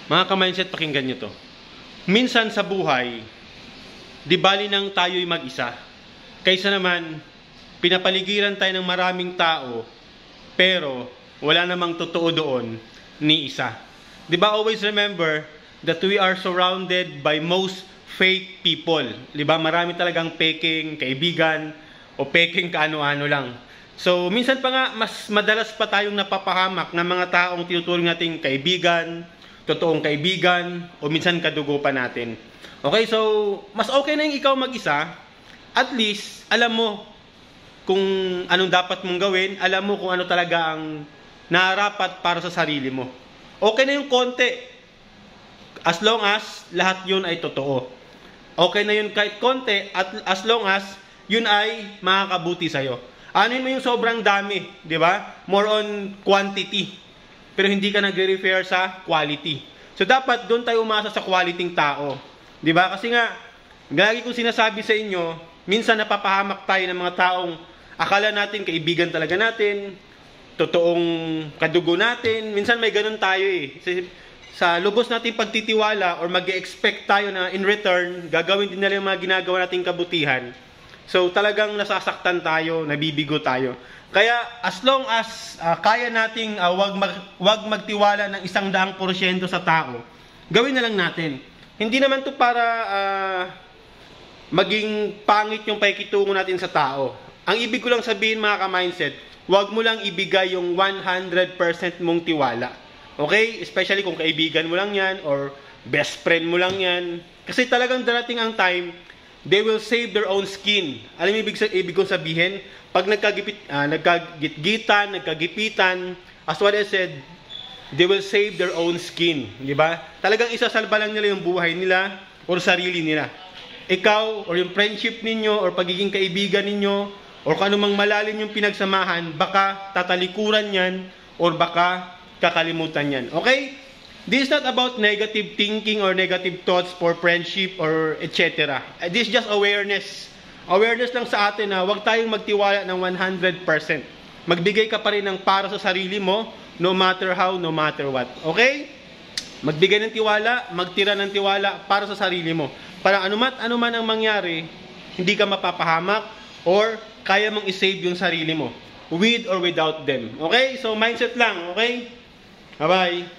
Mga ka-mindset, pakinggan nyo to. Minsan sa buhay, di bali nang tayo'y mag-isa. Kaysa naman, pinapaligiran tayo ng maraming tao, pero wala namang totoo doon ni isa. Di ba always remember that we are surrounded by most fake people. Di ba? Marami talagang peking kaibigan o peking kaano-ano lang. So, minsan pa nga, mas madalas pa tayong napapahamak ng mga taong tinuturing nating kaibigan, totoong kaibigan, o minsan kadugo pa natin. Okay, so, mas okay na yung ikaw mag-isa. At least, alam mo kung anong dapat mong gawin, alam mo kung ano talaga ang narapat para sa sarili mo. Okay na yung konti, as long as lahat yun ay totoo. Okay na yun kahit konti, at as long as yun ay makakabuti sa'yo. Ano mo yung sobrang dami, di ba? More on quantity. Pero hindi ka nagre-refer sa quality. So, dapat doon tayo umasa sa quality tao. Di ba? Kasi nga, lagi kong sinasabi sa inyo, minsan napapahamak tayo ng mga taong akala natin kaibigan talaga natin, totoong kadugo natin. Minsan may ganun tayo eh. Sa lubos natin pagtitiwala or mag-expect tayo na in return, gagawin din nila yung mga ginagawa nating kabutihan. So, talagang nasasaktan tayo, nabibigo tayo. Kaya, as long as kaya nating wag magtiwala ng 100% sa tao, gawin na lang natin. Hindi naman to para maging pangit yung pakikitungo natin sa tao. Ang ibig ko lang sabihin, mga ka-mindset, wag mo lang ibigay yung 100% mong tiwala. Okay? Especially kung kaibigan mo lang yan or best friend mo lang yan. Kasi talagang darating ang time, they will save their own skin. Alam mo ibig kong sabihin? Pag nagkagitgitan, nagkagipitan, as what I said, they will save their own skin. Di ba? Talagang isasalba lang nila yung buhay nila or sarili nila. Ikaw, or yung friendship ninyo, or pagiging kaibigan ninyo, or kung anumang malalim yung pinagsamahan, baka tatalikuran yan, or baka kakalimutan yan. Okay? This is not about negative thinking or negative thoughts for friendship or etc. This is just awareness. Awareness lang sa atin na huwag tayong magtiwala ng 100%. Magbigay ka pa rin ng para sa sarili mo, no matter how, no matter what. Okay? Magbigay ng tiwala, magtira ng tiwala para sa sarili mo. Para anuman ang mangyari, hindi ka mapapahamak or kaya mong isave yung sarili mo. With or without them. Okay? So, mindset lang. Okay? Bye-bye.